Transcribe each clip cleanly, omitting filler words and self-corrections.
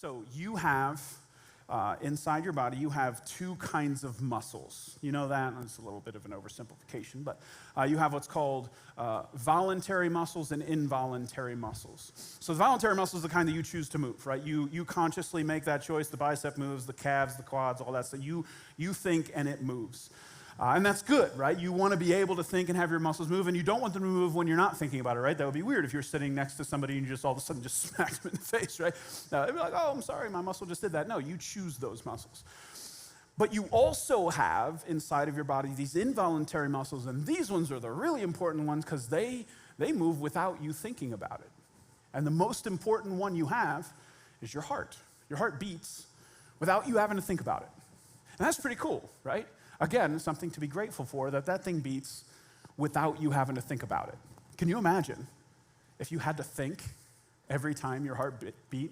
So you have, inside your body, you have two kinds of muscles. You know that? It's a little bit of an oversimplification, but you have what's called voluntary muscles and involuntary muscles. So the voluntary muscles are the kind that you choose to move, right? You consciously make that choice. The bicep moves, the calves, the quads, all that stuff. You think and it moves. And that's good, right? You want to be able to think and have your muscles move, and you don't want them to move when you're not thinking about it, right? That would be weird if you're sitting next to somebody and you just all of a sudden just smack them in the face, right? They'd be like, oh, I'm sorry, my muscle just did that. No, you choose those muscles. But you also have inside of your body these involuntary muscles, and these ones are the really important ones because they move without you thinking about it. And the most important one you have is your heart. Your heart beats without you having to think about it. And that's pretty cool, right? Again, something to be grateful for, that thing beats without you having to think about it. Can you imagine if you had to think every time your heart beat?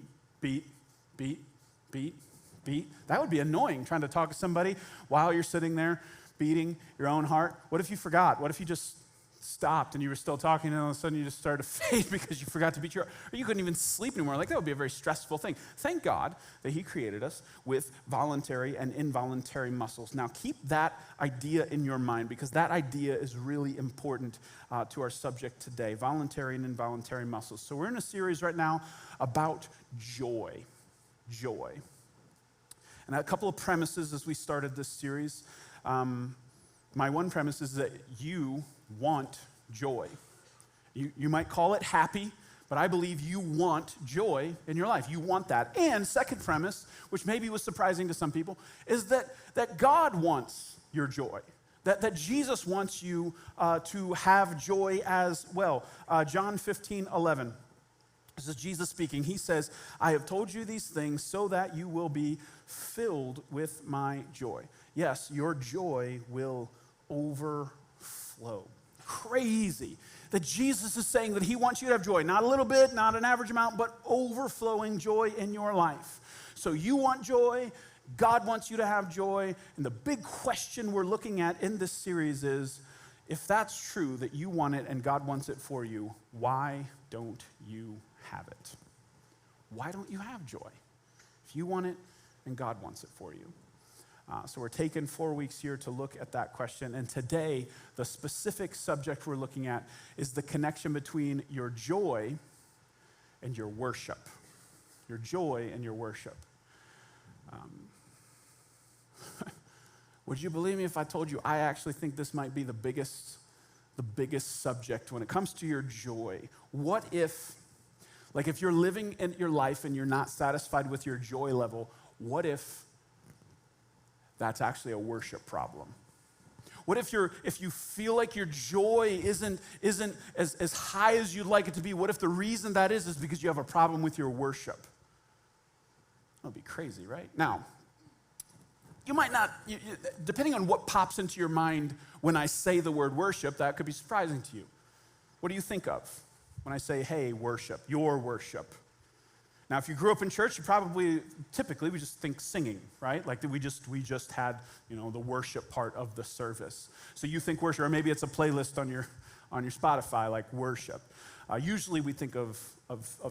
That would be annoying, trying to talk to somebody while you're sitting there beating your own heart. What if you forgot? What if you just stopped and you were still talking and all of a sudden you just started to fade because you forgot to beat your heart? Or you couldn't even sleep anymore. Like, that would be a very stressful thing. Thank God that he created us with voluntary and involuntary muscles. Now, keep that idea in your mind because that idea is really important to our subject today, voluntary and involuntary muscles. So we're in a series right now about joy. Joy. And a couple of premises as we started this series. My one premise is that you want joy. You might call it happy, but I believe you want joy in your life. You want that. And second premise, which maybe was surprising to some people, is that God wants your joy. That Jesus wants you to have joy as well. John 15:11. This is Jesus speaking. He says, I have told you these things so that you will be filled with my joy. Yes, your joy will overflow. Crazy that Jesus is saying that he wants you to have joy. Not a little bit, not an average amount, but overflowing joy in your life. So you want joy, God wants you to have joy, and the big question we're looking at in this series is, if that's true, that you want it and God wants it for you, why don't you have it? Why don't you have joy? If you want it and God wants it for you. So we're taking 4 weeks here to look at that question. And today, the specific subject we're looking at is the connection between your joy and your worship. Your joy and your worship. Would you believe me if I told you I actually think this might be the biggest subject when it comes to your joy? What if, like if you're living in your life and you're not satisfied with your joy level, what if that's actually a worship problem? What if you feel like your joy isn't as high as you'd like it to be? What if the reason that is because you have a problem with your worship? That would be crazy, right? Now, you might not, depending on what pops into your mind when I say the word worship, that could be surprising to you. What do you think of when I say, hey, worship, your worship? Now, if you grew up in church, typically, we just think singing, right? Like we just had, the worship part of the service. So you think worship, or maybe it's a playlist on your Spotify, like worship. Usually we think of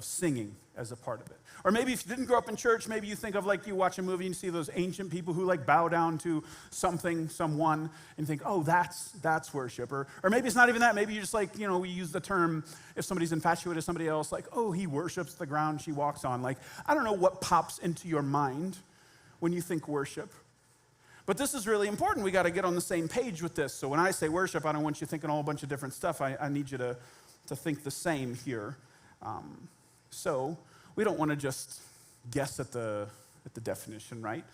singing as a part of it. Or maybe if you didn't grow up in church, maybe you think of like you watch a movie and you see those ancient people who like bow down to something, someone, and you think, oh, that's worship. Or maybe it's not even that. Maybe you just like, we use the term if somebody's infatuated with somebody else, like, oh, he worships the ground she walks on. Like, I don't know what pops into your mind when you think worship. But this is really important. We got to get on the same page with this. So when I say worship, I don't want you thinking a whole bunch of different stuff. I need you to think the same here. So we don't want to just guess at the definition, right?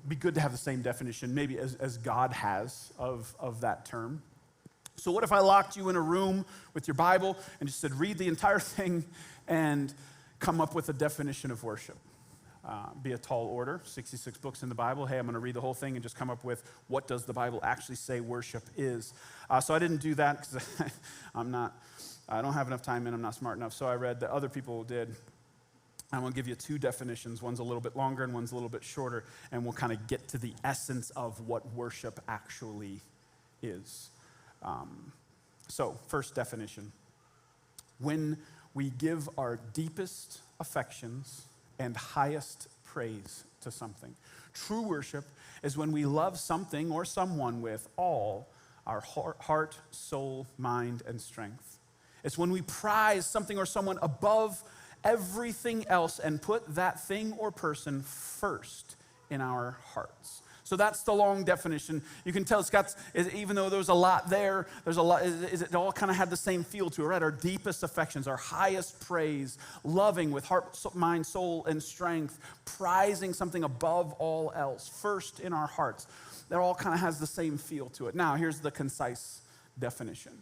Be good to have the same definition maybe as God has of that term. So what if I locked you in a room with your Bible and just said, read the entire thing and come up with a definition of worship? Be a tall order, 66 books in the Bible. Hey, I'm going to read the whole thing and just come up with what does the Bible actually say worship is. So I didn't do that because I don't have enough time and I'm not smart enough. So I read that other people did. I'm going to give you two definitions. One's a little bit longer and one's a little bit shorter. And we'll kind of get to the essence of what worship actually is. So first definition. When we give our deepest affections and highest praise to something. True worship is when we love something or someone with all our heart, soul, mind, and strength. It's when we prize something or someone above everything else and put that thing or person first in our hearts. So that's the long definition. You can tell even though there's a lot there, it all kind of had the same feel to it, right? Our deepest affections, our highest praise, loving with heart, mind, soul, and strength, prizing something above all else, first in our hearts. That all kind of has the same feel to it. Now, here's the concise definition.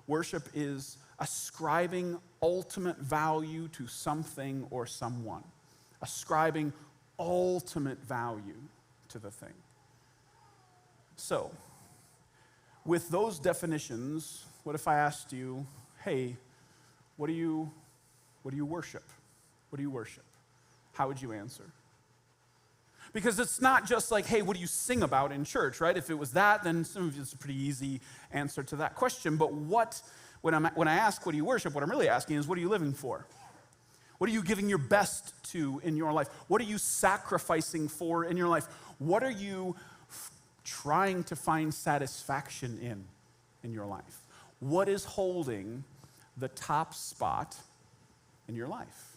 Worship is ascribing ultimate value to something or someone. Ascribing ultimate value to the thing. So, with those definitions, what if I asked you, hey, what do you worship? What do you worship? How would you answer? Because it's not just like, hey, what do you sing about in church, right? If it was that, then it's a pretty easy answer to that question. But when I ask what do you worship, what I'm really asking is, what are you living for? What are you giving your best to in your life? What are you sacrificing for in your life? What are you trying to find satisfaction in your life? What is holding the top spot in your life?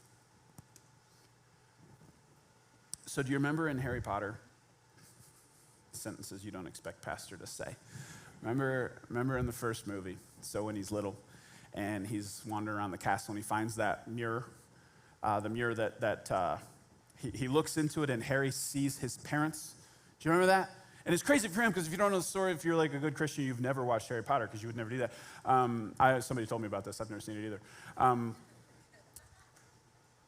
So do you remember in Harry Potter, sentences you don't expect pastor to say? Remember in the first movie, so when he's little and he's wandering around the castle and he finds that mirror, the mirror that he looks into it and Harry sees his parents. Do you remember that? And it's crazy for him because if you don't know the story, if you're like a good Christian, you've never watched Harry Potter because you would never do that. Somebody told me about this. I've never seen it either.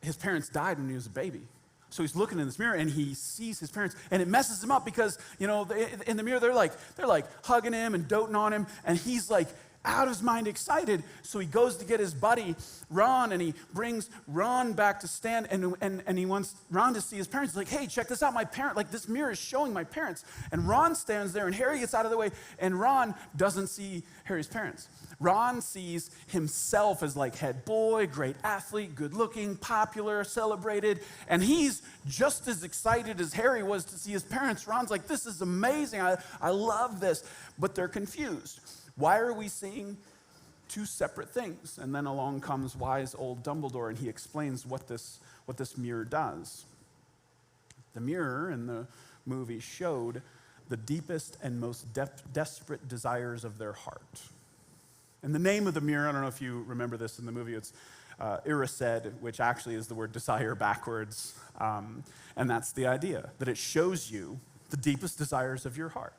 His parents died when he was a baby. So he's looking in this mirror and he sees his parents and it messes him up because, in the mirror they're like hugging him and doting on him and he's like out of his mind excited. So he goes to get his buddy Ron and he brings Ron back to stand and he wants Ron to see his parents. He's like, hey, check this out, this mirror is showing my parents. And Ron stands there and Harry gets out of the way and Ron doesn't see Harry's parents. Ron sees himself as like head boy, great athlete, good looking, popular, celebrated, and he's just as excited as Harry was to see his parents. Ron's like, this is amazing, I love this, but they're confused. Why are we seeing two separate things? And then along comes wise old Dumbledore and he explains what this mirror does. The mirror in the movie showed the deepest and most desperate desires of their heart. And the name of the mirror, I don't know if you remember this in the movie, it's reassess, which actually is the word desire backwards. And that's the idea, that it shows you the deepest desires of your heart.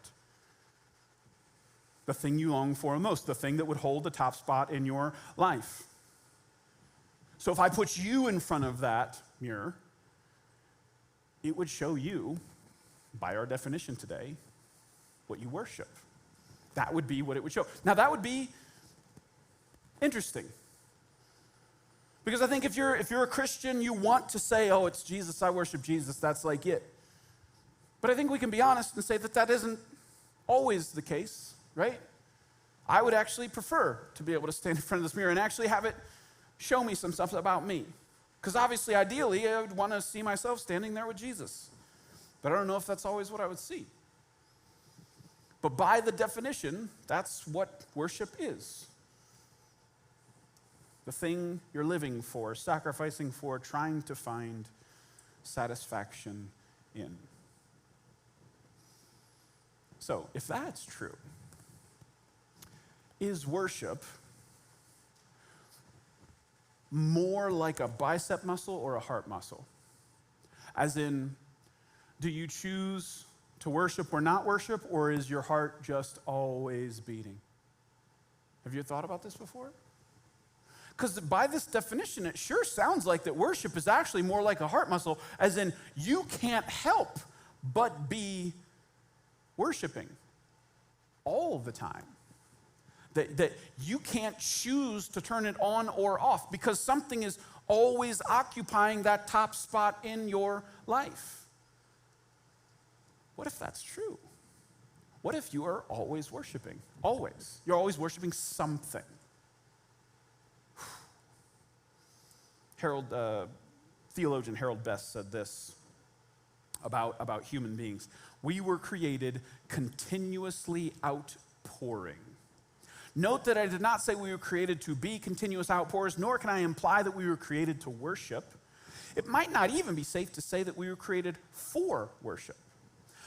The thing you long for most, the thing that would hold the top spot in your life. So if I put you in front of that mirror, it would show you, by our definition today, what you worship. That would be what it would show. Now that would be interesting. Because I think if you're a Christian, you want to say, oh, it's Jesus, I worship Jesus, that's like it. But I think we can be honest and say that isn't always the case. Right? I would actually prefer to be able to stand in front of this mirror and actually have it show me some stuff about me. Because obviously, ideally, I would want to see myself standing there with Jesus. But I don't know if that's always what I would see. But by the definition, that's what worship is. The thing you're living for, sacrificing for, trying to find satisfaction in. So, if that's true, is worship more like a bicep muscle or a heart muscle? As in, do you choose to worship or not worship, or is your heart just always beating? Have you thought about this before? Because by this definition, it sure sounds like that worship is actually more like a heart muscle, as in you can't help but be worshiping all the time. That you can't choose to turn it on or off because something is always occupying that top spot in your life. What if that's true? What if you are always worshiping? Always. You're always worshiping something. Harold Theologian Harold Best said this about human beings. We were created continuously outpouring. Note that I did not say we were created to be continuous outpours, nor can I imply that we were created to worship. It might not even be safe to say that we were created for worship,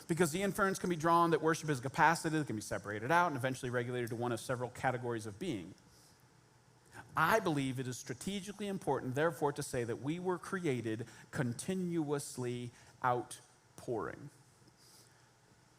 because the inference can be drawn that worship is a capacity that can be separated out and eventually regulated to one of several categories of being. I believe it is strategically important, therefore, to say that we were created continuously outpouring.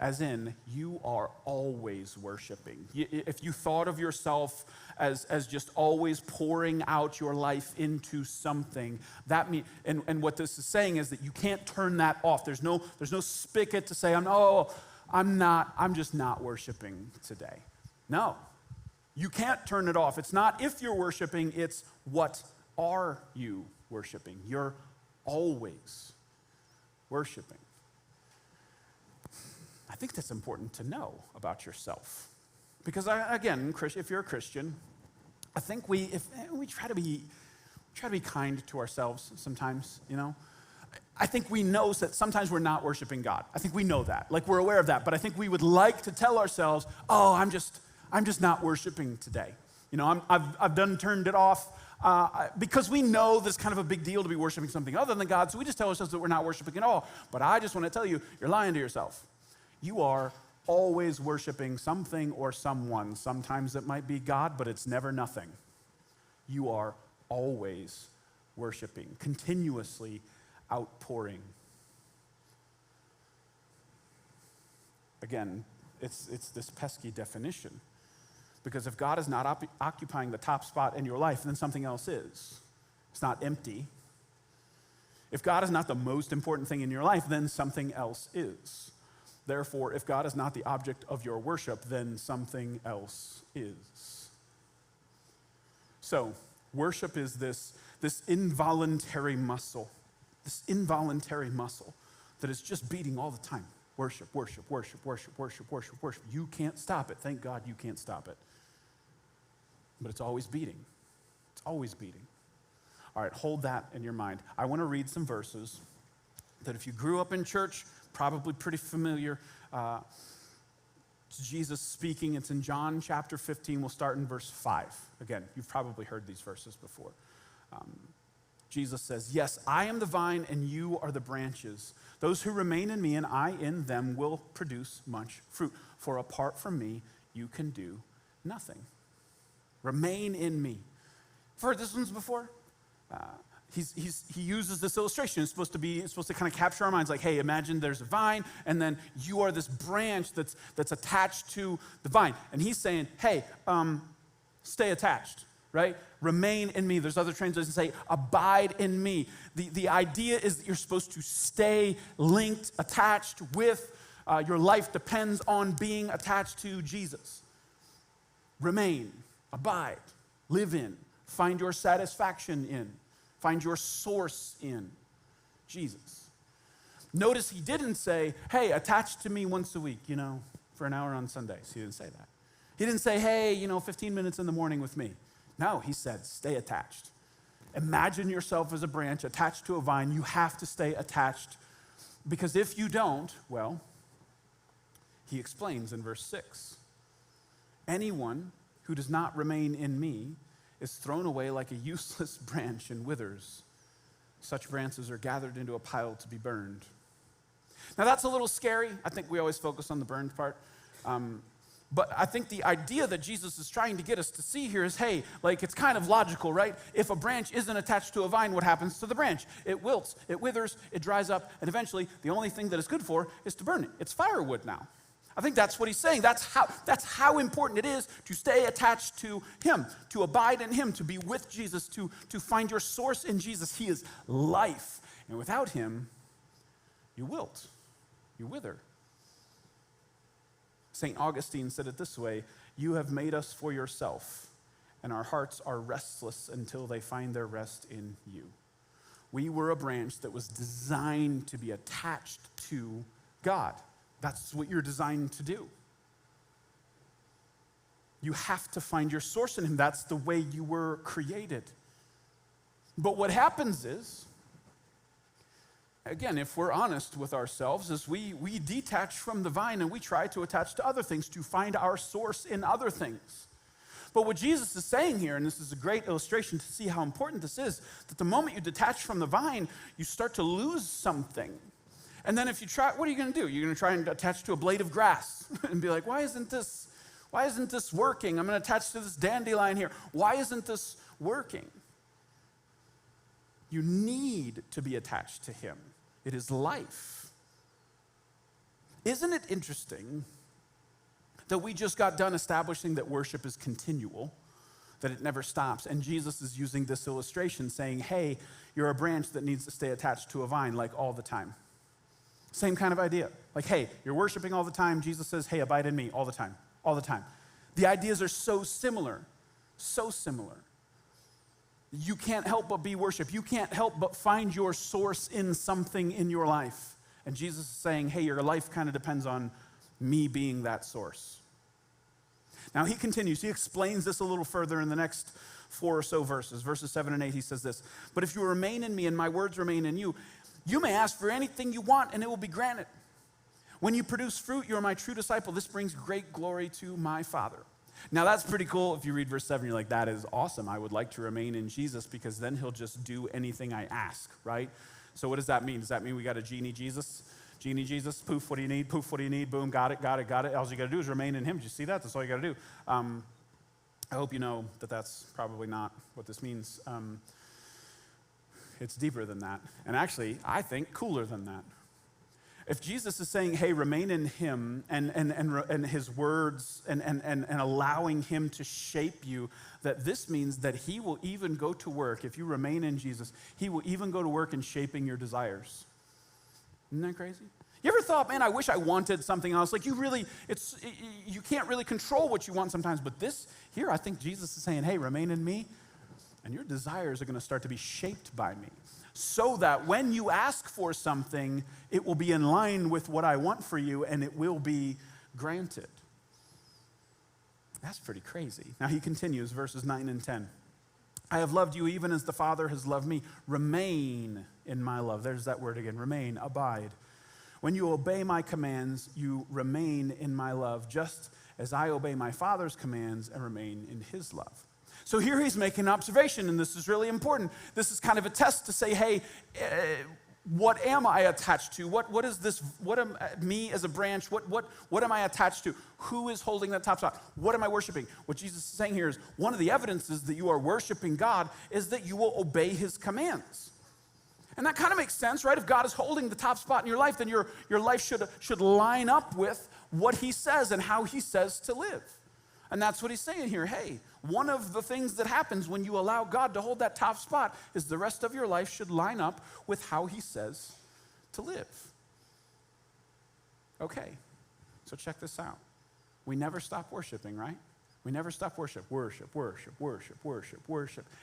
As in, you are always worshiping. If you thought of yourself as just always pouring out your life into something, that means, and what this is saying is that you can't turn that off. There's no spigot to say, I'm just not worshiping today. No, you can't turn it off. It's not if you're worshiping, it's what are you worshiping? You're always worshiping. I think that's important to know about yourself. Because again, if you're a Christian, I think we try to be kind to ourselves sometimes, you know. I think we know that sometimes we're not worshiping God. I think we know that. Like, we're aware of that. But I think we would like to tell ourselves, I'm just not worshiping today. You know, I've turned it off. Because we know this is kind of a big deal to be worshiping something other than God, so we just tell ourselves that we're not worshiping at all. But I just want to tell you, you're lying to yourself. You are always worshiping something or someone. Sometimes it might be God, but it's never nothing. You are always worshiping, continuously outpouring. Again, it's this pesky definition. Because if God is not occupying the top spot in your life, then something else is. It's not empty. If God is not the most important thing in your life, then something else is. Therefore, if God is not the object of your worship, then something else is. So, worship is this involuntary muscle, that is just beating all the time. Worship, worship, worship, worship, worship, worship, worship. You can't stop it. Thank God you can't stop it. But it's always beating. It's always beating. All right, hold that in your mind. I want to read some verses that if you grew up in church, probably pretty familiar. It's Jesus speaking. It's in John chapter 15. We'll start in verse 5. Again, you've probably heard these verses before. Jesus says, "Yes, I am the vine and you are the branches. Those who remain in me and I in them will produce much fruit. For apart from me, you can do nothing." Remain in me. You've heard this ones before? He uses this illustration. It's supposed to kind of capture our minds. Like, hey, imagine there's a vine, and then you are this branch that's attached to the vine. And he's saying, hey, stay attached, right? Remain in me. There's other translations that say, abide in me. The idea is that you're supposed to stay linked, attached with. Your life depends on being attached to Jesus. Remain, abide, live in, find your satisfaction in. Find your source in Jesus. Notice he didn't say, hey, attach to me once a week, for an hour on Sundays. He didn't say that. He didn't say, hey, 15 minutes in the morning with me. No, he said, stay attached. Imagine yourself as a branch attached to a vine. You have to stay attached, because if you don't, well, he explains in verse 6, anyone who does not remain in me is thrown away like a useless branch and withers. Such branches are gathered into a pile to be burned. Now that's a little scary. I think we always focus on the burned part. But I think the idea that Jesus is trying to get us to see here is, hey, like, it's kind of logical, right? If a branch isn't attached to a vine, what happens to the branch? It wilts, it withers, it dries up, and eventually the only thing that it's good for is to burn it. It's firewood now. I think that's what he's saying. That's how important it is to stay attached to him, to abide in him, to be with Jesus, to find your source in Jesus. He is life. And without him, you wilt, you wither. St. Augustine said it this way, you have made us for yourself, and our hearts are restless until they find their rest in you. We were a branch that was designed to be attached to God. That's what you're designed to do. You have to find your source in him. That's the way you were created. But what happens is, again, if we're honest with ourselves, is we detach from the vine and we try to attach to other things to find our source in other things. But what Jesus is saying here, and this is a great illustration to see how important this is, that the moment you detach from the vine, you start to lose something. And then if you try, what are you going to do? You're going to try and attach to a blade of grass and be like, why isn't this working? I'm going to attach to this dandelion here. Why isn't this working? You need to be attached to him. It is life. Isn't it interesting that we just got done establishing that worship is continual, that it never stops, and Jesus is using this illustration saying, hey, you're a branch that needs to stay attached to a vine like all the time. Same kind of idea. Like, hey, you're worshiping all the time. Jesus says, hey, abide in me all the time, all the time. The ideas are so similar, so similar. You can't help but be worship. You can't help but find your source in something in your life. And Jesus is saying, hey, your life kind of depends on me being that source. Now he continues, he explains this a little further in the next 4 or so verses. Verses 7 and 8, he says this, but if you remain in me and my words remain in you, you may ask for anything you want and it will be granted. When you produce fruit, you are my true disciple. This brings great glory to my Father. Now that's pretty cool. If you read verse 7, you're like, that is awesome. I would like to remain in Jesus because then he'll just do anything I ask, right? So what does that mean? Does that mean we got a genie Jesus? Genie Jesus, poof, what do you need? Poof, what do you need? Boom, got it. All you got to do is remain in him. Did you see that? That's all you got to do. I hope you know that that's probably not what this means. It's deeper than that. And actually, I think cooler than that. If Jesus is saying, hey, remain in him and his words and allowing him to shape you, that this means that he will even go to work, if you remain in Jesus, he will even go to work in shaping your desires. Isn't that crazy? You ever thought, man, I wish I wanted something else? Like you can't really control what you want sometimes, but this here, I think Jesus is saying, hey, remain in me, and your desires are going to start to be shaped by me. So that when you ask for something, it will be in line with what I want for you and it will be granted. That's pretty crazy. Now he continues, verses 9 and 10. I have loved you even as the Father has loved me. Remain in my love. There's that word again, remain, abide. When you obey my commands, you remain in my love, just as I obey my Father's commands and remain in his love. So here he's making an observation, and this is really important. This is kind of a test to say, hey, what am I attached to? What is this? What am me as a branch? What am I attached to? Who is holding that top spot? What am I worshiping? What Jesus is saying here is one of the evidences that you are worshiping God is that you will obey his commands. And that kind of makes sense, right? If God is holding the top spot in your life, then your life should line up with what he says and how he says to live. And that's what he's saying here. Hey, one of the things that happens when you allow God to hold that top spot is the rest of your life should line up with how he says to live. Okay, so check this out. We never stop worshiping, right? We never stop worship.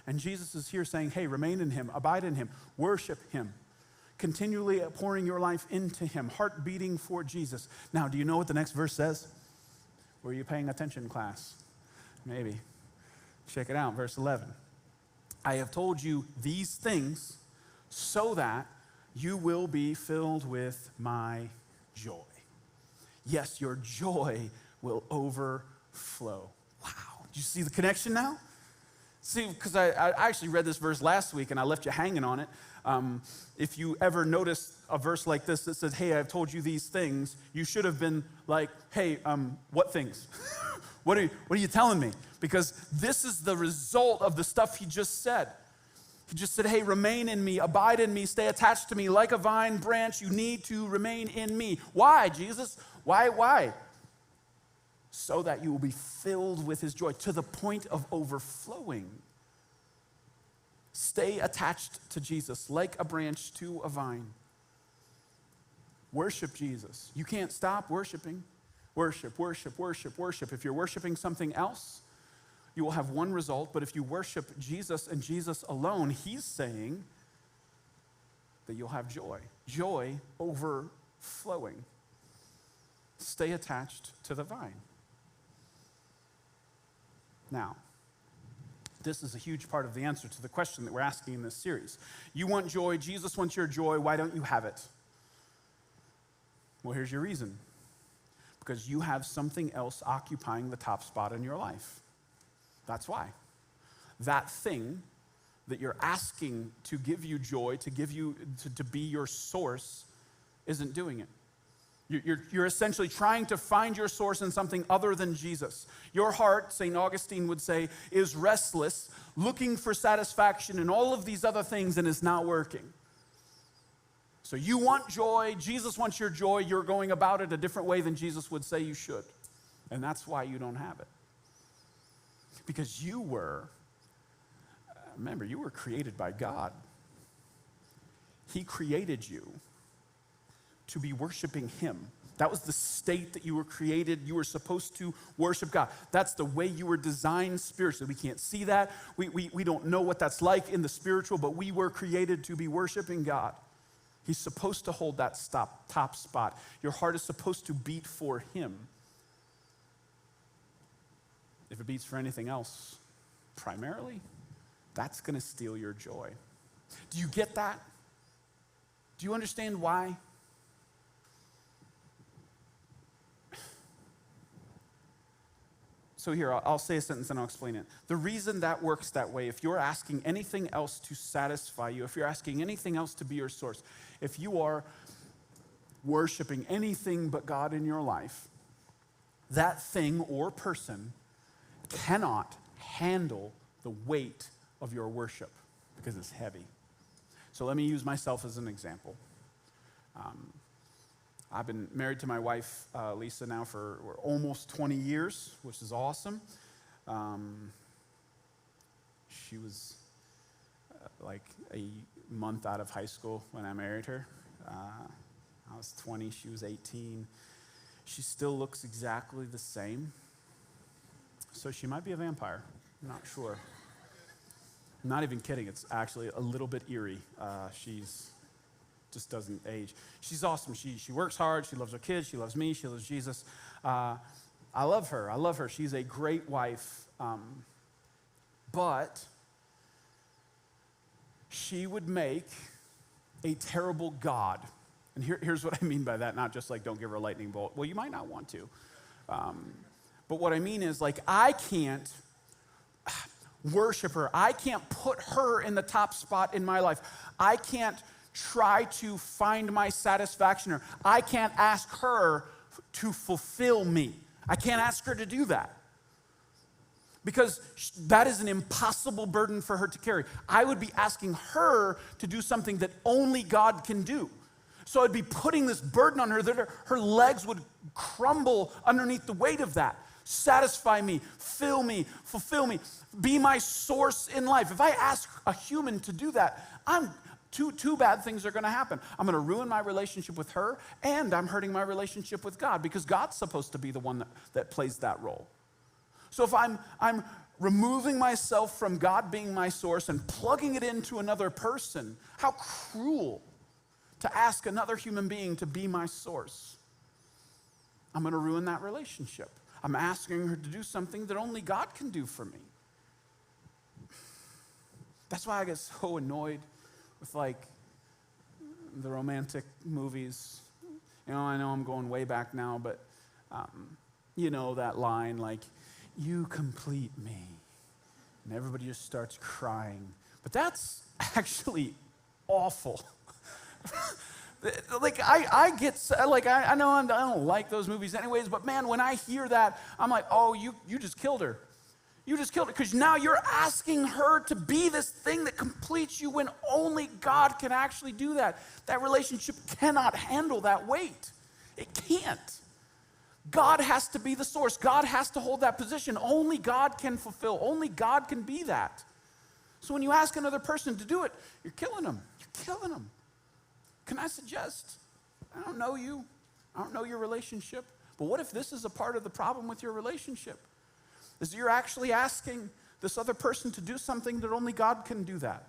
And Jesus is here saying, hey, remain in him, abide in him, worship him. Continually pouring your life into him, heart beating for Jesus. Now, do you know what the next verse says? Were you paying attention, class? Maybe. Check it out, verse 11. I have told you these things so that you will be filled with my joy. Yes, your joy will overflow. Wow. Do you see the connection now? See, because I actually read this verse last week and I left you hanging on it. If you ever notice a verse like this that says, hey, I've told you these things, you should have been like, hey, what things? What are you telling me? Because this is the result of the stuff he just said. He just said, hey, remain in me, abide in me, stay attached to me like a vine branch. You need to remain in me. Why, Jesus? Why? So that you will be filled with his joy to the point of overflowing. Stay attached to Jesus like a branch to a vine. Worship Jesus. You can't stop worshiping. Worship. If you're worshiping something else, you will have one result, but if you worship Jesus and Jesus alone, he's saying that you'll have joy. Joy overflowing. Stay attached to the vine. Now, This is a huge part of the answer to the question that we're asking in this series. You want joy, Jesus wants your joy, why don't you have it? Well, here's your reason. Because you have something else occupying the top spot in your life. That's why. That thing that you're asking to give you joy, to give you, to be your source, isn't doing it. You're essentially trying to find your source in something other than Jesus. Your heart, St. Augustine would say, is restless, looking for satisfaction in all of these other things and is not working. So you want joy, Jesus wants your joy, you're going about it a different way than Jesus would say you should. And that's why you don't have it. Because you were created by God. He created you to be worshiping him. That was the state that you were created. You were supposed to worship God. That's the way you were designed spiritually. We can't see that. We don't know what that's like in the spiritual, but we were created to be worshiping God. He's supposed to hold that top spot. Your heart is supposed to beat for him. If it beats for anything else, primarily, that's going to steal your joy. Do you get that? Do you understand why? So here, I'll say a sentence and I'll explain it. The reason that works that way, if you're asking anything else to satisfy you, if you're asking anything else to be your source, if you are worshiping anything but God in your life, that thing or person cannot handle the weight of your worship because it's heavy. So let me use myself as an example. I've been married to my wife, Lisa, now for almost 20 years, which is awesome. She was like a month out of high school when I married her. I was 20, she was 18. She still looks exactly the same. So she might be a vampire. I'm not sure. I'm not even kidding. It's actually a little bit eerie. She's just doesn't age. She's awesome. She works hard. She loves her kids. She loves me. She loves Jesus. I love her. She's a great wife. But she would make a terrible God. And here's what I mean by that. Not just like don't give her a lightning bolt. Well, you might not want to. But what I mean is like I can't worship her. I can't put her in the top spot in my life. I can't try to find my satisfaction in her. I can't ask her to fulfill me. I can't ask her to do that because that is an impossible burden for her to carry. I would be asking her to do something that only God can do. So I'd be putting this burden on her that her legs would crumble underneath the weight of that. Satisfy me, fill me, fulfill me, be my source in life. If I ask a human to do that, two bad things are going to happen. I'm going to ruin my relationship with her, and I'm hurting my relationship with God because God's supposed to be the one that plays that role. So if I'm removing myself from God being my source and plugging it into another person, how cruel to ask another human being to be my source. I'm going to ruin that relationship. I'm asking her to do something that only God can do for me. That's why I get so annoyed with like the romantic movies. You know, I know I'm going way back now, but you know that line like, you complete me. And everybody just starts crying. But that's actually awful. Like I get like I know I don't like those movies anyways, but man, when I hear that, I'm like, oh, you just killed her. You just killed her because now you're asking her to be this thing that completes you when only God can actually do that. That relationship cannot handle that weight. It can't. God has to be the source. God has to hold that position. Only God can fulfill. Only God can be that. So when you ask another person to do it, you're killing them. You're killing them. Can I suggest, I don't know you. I don't know your relationship. But what if this is a part of the problem with your relationship? Is you're actually asking this other person to do something that only God can do that.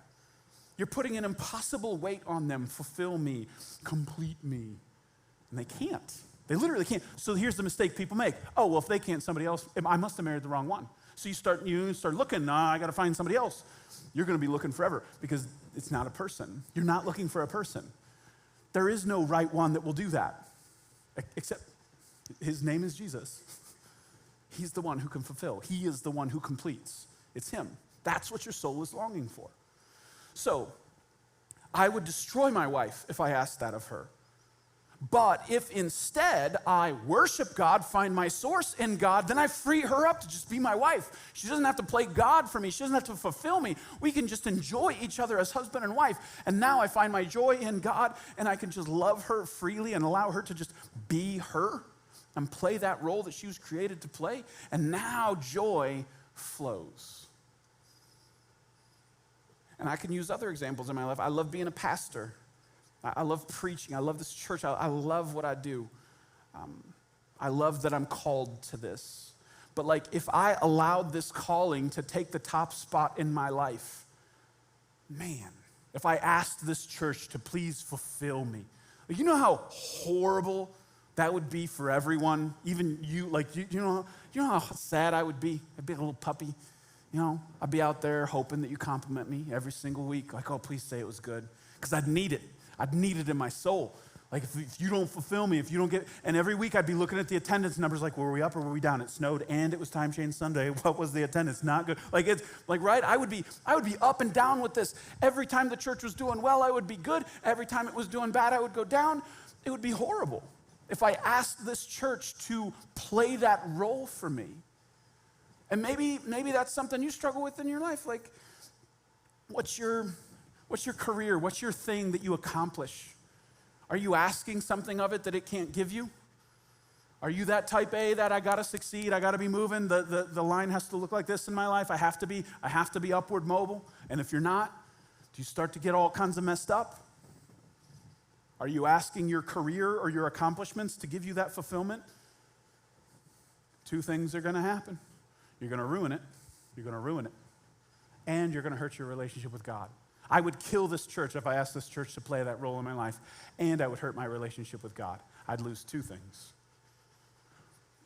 You're putting an impossible weight on them. Fulfill me. Complete me. And they can't. They literally can't. So here's the mistake people make. Oh, well, if they can't, somebody else, I must have married the wrong one. So you start looking, nah, I got to find somebody else. You're going to be looking forever because it's not a person. You're not looking for a person. There is no right one that will do that, except his name is Jesus. He's the one who can fulfill. He is the one who completes. It's him. That's what your soul is longing for. So I would destroy my wife if I asked that of her. But if instead I worship God, find my source in God, then I free her up to just be my wife. She doesn't have to play God for me. She doesn't have to fulfill me. We can just enjoy each other as husband and wife. And now I find my joy in God, and I can just love her freely and allow her to just be her and play that role that she was created to play. And now joy flows. And I can use other examples in my life. I love being a pastor. I love preaching. I love this church. I love what I do. I love that I'm called to this. But like, if I allowed this calling to take the top spot in my life, man, if I asked this church to please fulfill me, you know how horrible that would be for everyone, even you. Like, you know how sad I would be. I'd be a little puppy. You know, I'd be out there hoping that you compliment me every single week. Like, oh, please say it was good. Because I'd need it. I'd need it in my soul. Like, if you don't fulfill me, if you don't get, and every week I'd be looking at the attendance numbers like, were we up or were we down? It snowed and it was time change Sunday. What was the attendance? Not good. Like, it's like, right? I would be up and down with this. Every time the church was doing well, I would be good. Every time it was doing bad, I would go down. It would be horrible if I asked this church to play that role for me. And maybe that's something you struggle with in your life. Like, what's your career? What's your thing that you accomplish? Are you asking something of it that it can't give you? Are you that type A that I gotta succeed, I gotta be moving, the line has to look like this in my life, I have to be upward mobile? And if you're not, do you start to get all kinds of messed up? Are you asking your career or your accomplishments to give you that fulfillment? Two things are gonna happen. You're gonna ruin it, and you're gonna hurt your relationship with God. I would kill this church if I asked this church to play that role in my life, and I would hurt my relationship with God. I'd lose two things.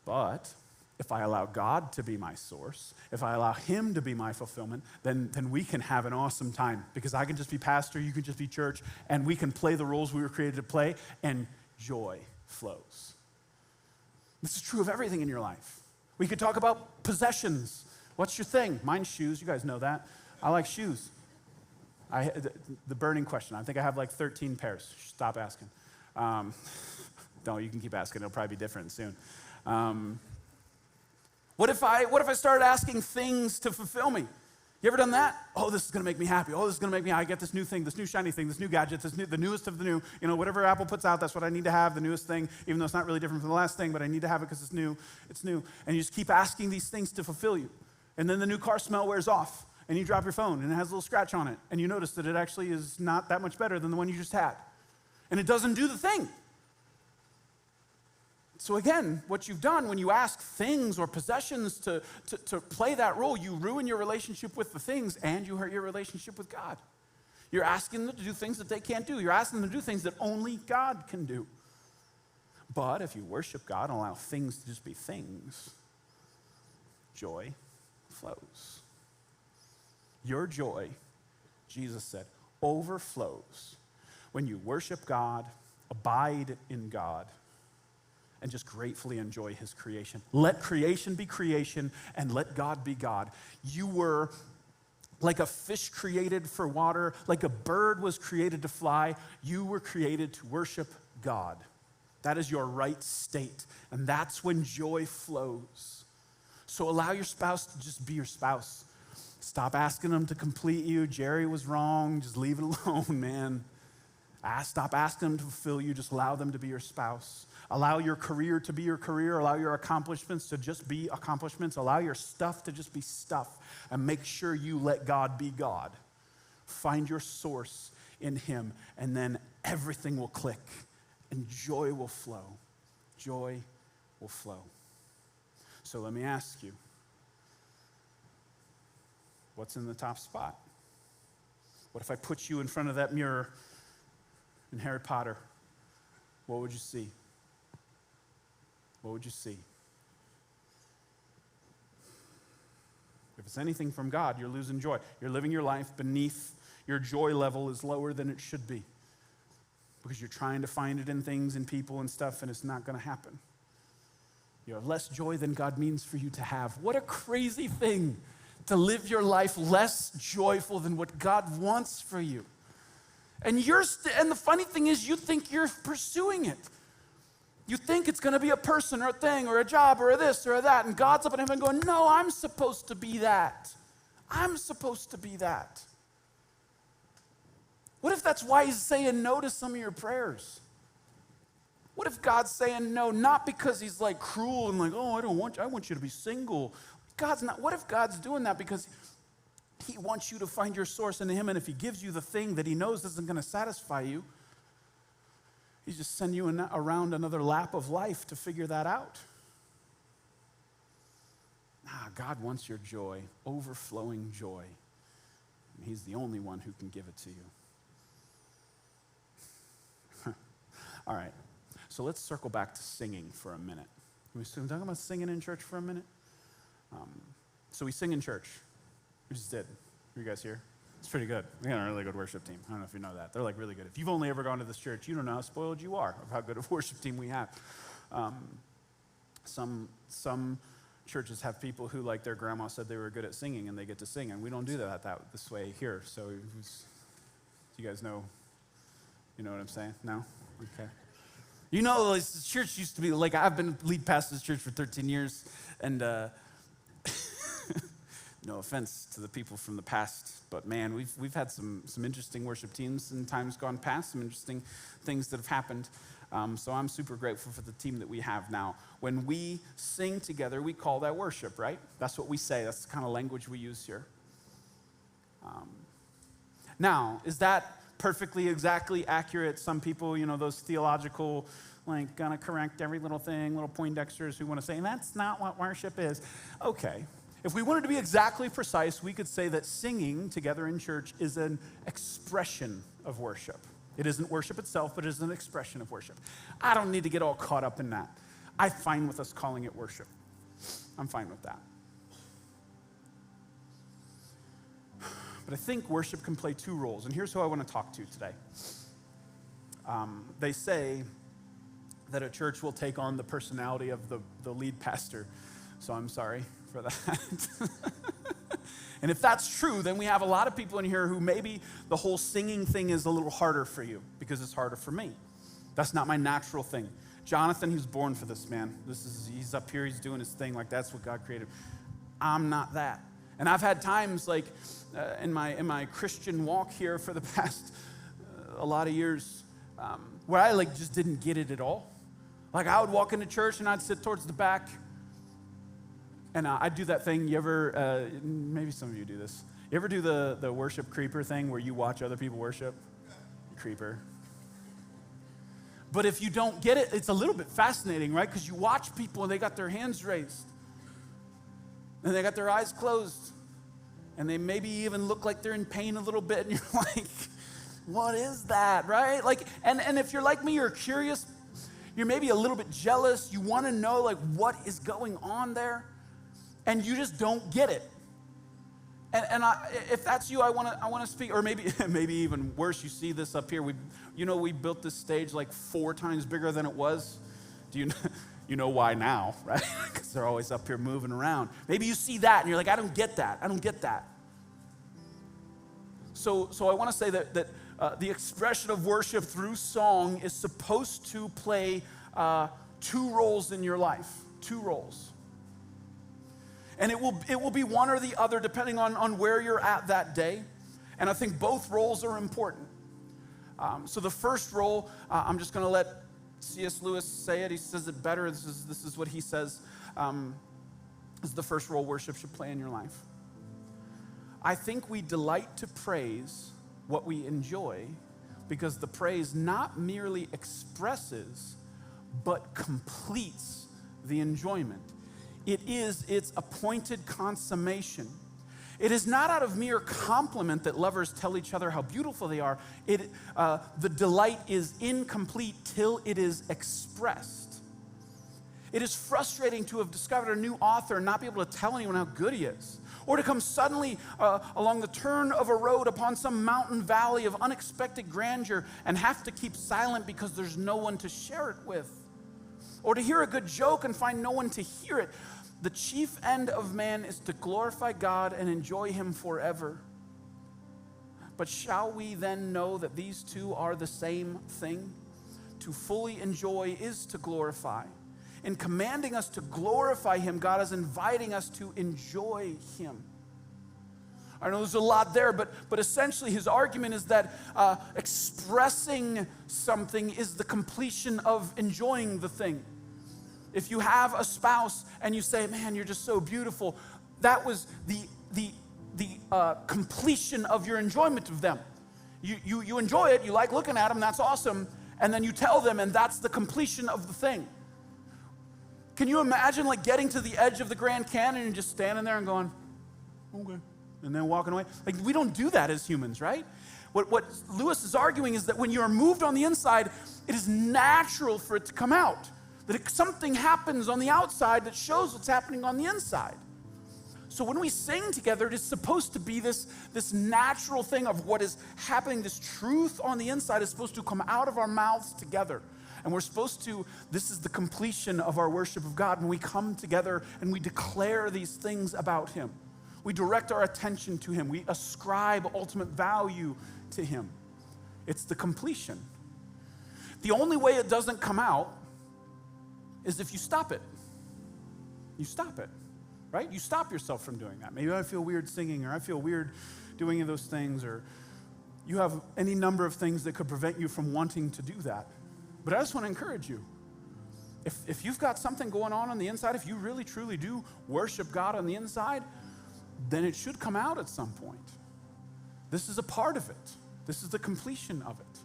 But if I allow God to be my source, if I allow him to be my fulfillment, then we can have an awesome time, because I can just be pastor, you can just be church, and we can play the roles we were created to play, and joy flows. This is true of everything in your life. We could talk about possessions. What's your thing? Mine's shoes. You guys know that. I like shoes. The burning question. I think I have like 13 pairs. Stop asking. No, you can keep asking. It'll probably be different soon. What if I started asking things to fulfill me? You ever done that? Oh, this is going to make me happy. Oh, this is going to make me, I get this new thing, this new shiny thing, this new gadget, the newest of the new. You know, whatever Apple puts out, that's what I need to have, the newest thing, even though it's not really different from the last thing, but I need to have it because it's new. It's new. And you just keep asking these things to fulfill you. And then the new car smell wears off. And you drop your phone, and it has a little scratch on it, and you notice that it actually is not that much better than the one you just had. And it doesn't do the thing. So again, what you've done when you ask things or possessions to play that role, you ruin your relationship with the things, and you hurt your relationship with God. You're asking them to do things that they can't do. You're asking them to do things that only God can do. But if you worship God and allow things to just be things, joy flows. Your joy, Jesus said, overflows when you worship God, abide in God, and just gratefully enjoy his creation. Let creation be creation, and let God be God. You were like a fish created for water, like a bird was created to fly. You were created to worship God. That is your right state, and that's when joy flows. So allow your spouse to just be your spouse. Stop asking them to complete you. Jerry was wrong. Just leave it alone, man. Stop asking them to fulfill you. Just allow them to be your spouse. Allow your career to be your career. Allow your accomplishments to just be accomplishments. Allow your stuff to just be stuff. And make sure you let God be God. Find your source in him, and then everything will click, and joy will flow. Joy will flow. So let me ask you, what's in the top spot? What if I put you in front of that mirror in Harry Potter? What would you see? What would you see? If it's anything from God, you're losing joy. You're living your life beneath, your joy level is lower than it should be because you're trying to find it in things and people and stuff, and it's not going to happen. You have less joy than God means for you to have. What a crazy thing to live your life less joyful than what God wants for you. And and the funny thing is, you think you're pursuing it. You think it's going to be a person or a thing or a job or a this or a that, and God's up in heaven going, no, I'm supposed to be that. I'm supposed to be that. What if that's why he's saying no to some of your prayers? What if God's saying no, not because he's like cruel and like, oh, I want you to be single. God's not. What if God's doing that because he wants you to find your source in him, and if he gives you the thing that he knows isn't going to satisfy you, he's just sending you around another lap of life to figure that out? God wants your joy, overflowing joy. And he's the only one who can give it to you. All right, so let's circle back to singing for a minute. We're talking about singing in church for a minute. So we sing in church. We just did. Were you guys here? It's pretty good. We got a really good worship team. I don't know if you know that. They're like really good. If you've only ever gone to this church, you don't know how spoiled you are of how good a worship team we have. Some churches have people who, like, their grandma said they were good at singing and they get to sing, and we don't do this way here. So do you guys know? You know what I'm saying? No? Okay. You know, this church used to be, like, I've been lead pastor of this church for 13 years, and no offense to the people from the past, but man, we've had some interesting worship teams in times gone past, some interesting things that have happened. So I'm super grateful for the team that we have now. When we sing together, we call that worship, right? That's what we say. That's the kind of language we use here. Now, is that perfectly, exactly accurate? Some people, those theological, like, gonna correct every little thing, little Poindexters who want to say, that's not what worship is. Okay. If we wanted to be exactly precise, we could say that singing together in church is an expression of worship. It isn't worship itself, but it is an expression of worship. I don't need to get all caught up in that. I'm fine with us calling it worship. I'm fine with that. But I think worship can play two roles, and here's who I want to talk to today. They say that a church will take on the personality of the lead pastor, so I'm sorry for that. And if that's true, then we have a lot of people in here who maybe the whole singing thing is a little harder for you because it's harder for me. That's not my natural thing. Jonathan, he was born for this, man. He's up here, he's doing his thing, like that's what God created. I'm not that. And I've had times like in my Christian walk here for the past a lot of years where I like just didn't get it at all. Like I would walk into church and I'd sit towards the back. And I'd do that thing, you ever, maybe some of you do this. You ever do the worship creeper thing where you watch other people worship? Creeper. But if you don't get it, it's a little bit fascinating, right? Because you watch people and they got their hands raised. And they got their eyes closed. And they maybe even look like they're in pain a little bit. And you're like, what is that, right? Like, and if you're like me, you're curious. You're maybe a little bit jealous. You want to know, like, what is going on there? And you just don't get it. And if that's you, I want to speak, or maybe even worse. You see this up here. We built this stage like 4 times bigger than it was. You know why now, right? Because they're always up here moving around. Maybe you see that and you're like, I don't get that. I don't get that. So I want to say that the expression of worship through song is supposed to play 2 roles in your life. 2 roles. And it will be one or the other depending on where you're at that day. And I think both roles are important. So the first role, I'm just going to let C.S. Lewis say it. He says it better. This is what he says. Is the first role worship should play in your life. I think we delight to praise what we enjoy because the praise not merely expresses, but completes the enjoyment. It is its appointed consummation. It is not out of mere compliment that lovers tell each other how beautiful they are. The delight is incomplete till it is expressed. It is frustrating to have discovered a new author and not be able to tell anyone how good he is. Or to come suddenly along the turn of a road upon some mountain valley of unexpected grandeur and have to keep silent because there's no one to share it with. Or to hear a good joke and find no one to hear it. The chief end of man is to glorify God and enjoy him forever. But shall we then know that these two are the same thing? To fully enjoy is to glorify. In commanding us to glorify him, God is inviting us to enjoy him. I know there's a lot there, but essentially his argument is that expressing something is the completion of enjoying the thing. If you have a spouse and you say, man, you're just so beautiful, that was the completion of your enjoyment of them. You enjoy it, you like looking at them, that's awesome, and then you tell them, and that's the completion of the thing. Can you imagine like getting to the edge of the Grand Canyon and just standing there and going, okay, and then walking away? Like, we don't do that as humans, right? What Lewis is arguing is that when you are moved on the inside, it is natural for it to come out. That something happens on the outside that shows what's happening on the inside. So when we sing together, it is supposed to be this natural thing of what is happening. This truth on the inside is supposed to come out of our mouths together. And we're supposed to, this is the completion of our worship of God. When we come together and we declare these things about him. We direct our attention to him. We ascribe ultimate value to him. It's the completion. The only way it doesn't come out is if you stop it. You stop it, right? You stop yourself from doing that. Maybe I feel weird singing, or I feel weird doing any of those things, or you have any number of things that could prevent you from wanting to do that. But I just want to encourage you. If you've got something going on the inside, if you really truly do worship God on the inside, then it should come out at some point. This is a part of it. This is the completion of it.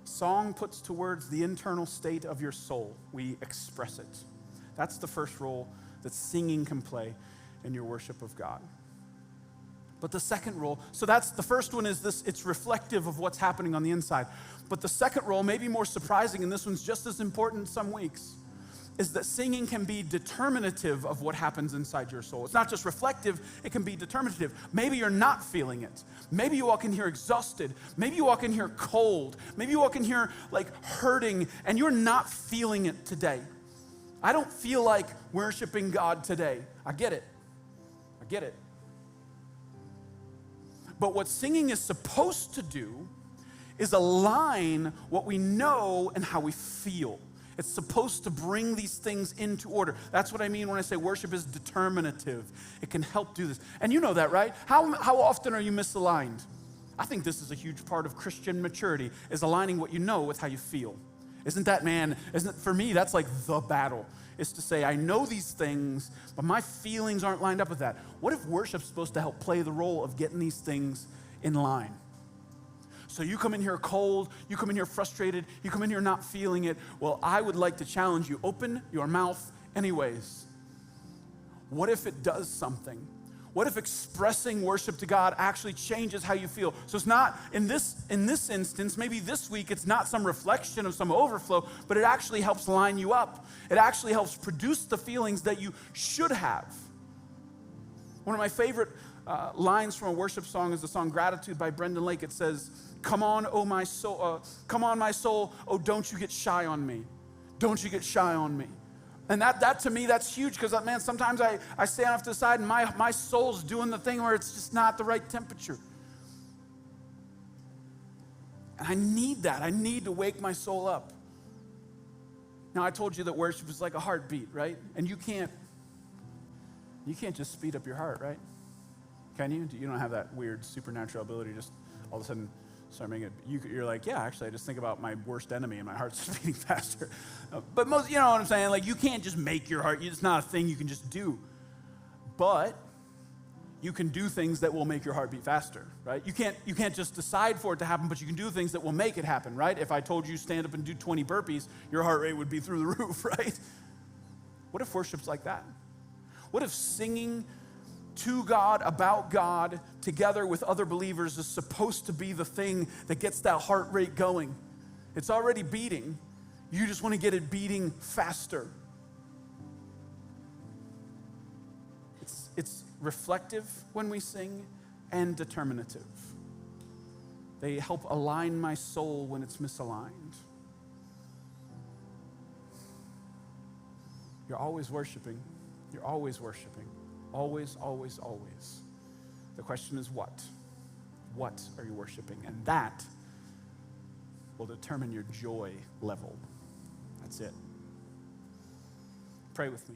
Song puts to words the internal state of your soul. We express it. That's the first role that singing can play in your worship of God. But the second role, so that's the first one is this, it's reflective of what's happening on the inside. But the second role, maybe more surprising, and this one's just as important in some weeks, is that singing can be determinative of what happens inside your soul. It's not just reflective, it can be determinative. Maybe you're not feeling it. Maybe you walk in here exhausted. Maybe you walk in here cold. Maybe you walk in here like hurting, and you're not feeling it today. I don't feel like worshiping God today. I get it. I get it. But what singing is supposed to do is align what we know and how we feel. It's supposed to bring these things into order. That's what I mean when I say worship is determinative. It can help do this. And you know that, right? How often are you misaligned? I think this is a huge part of Christian maturity, is aligning what you know with how you feel. For me, that's like the battle, is to say, I know these things, but my feelings aren't lined up with that. What if worship's supposed to help play the role of getting these things in line? So you come in here cold, you come in here frustrated, you come in here not feeling it. Well, I would like to challenge you, open your mouth anyways. What if it does something? What if expressing worship to God actually changes how you feel? So it's not, in this instance, maybe this week, it's not some reflection of some overflow, but it actually helps line you up. It actually helps produce the feelings that you should have. One of my favorite lines from a worship song is the song Gratitude by Brendan Lake. It says, come on, my soul, oh, don't you get shy on me. Don't you get shy on me. And that to me, that's huge, because, man, sometimes I stand off to the side and my soul's doing the thing where it's just not the right temperature. And I need that. I need to wake my soul up. Now, I told you that worship is like a heartbeat, right? And you can't just speed up your heart, right? Can you? You don't have that weird supernatural ability to just all of a sudden start making it. You're like, yeah, actually, I just think about my worst enemy and my heart's beating faster. But most, you know what I'm saying? Like, you can't just make your heart. It's not a thing you can just do. But you can do things that will make your heart beat faster, right? You can't just decide for it to happen, but you can do things that will make it happen, right? If I told you stand up and do 20 burpees, your heart rate would be through the roof, right? What if worship's like that? What if singing to God, about God, together with other believers is supposed to be the thing that gets that heart rate going? It's already beating. You just want to get it beating faster. It's reflective when we sing and determinative. They help align my soul when it's misaligned. You're always worshiping. You're always worshiping. Always, always, always. The question is what? What are you worshiping? And that will determine your joy level. That's it. Pray with me.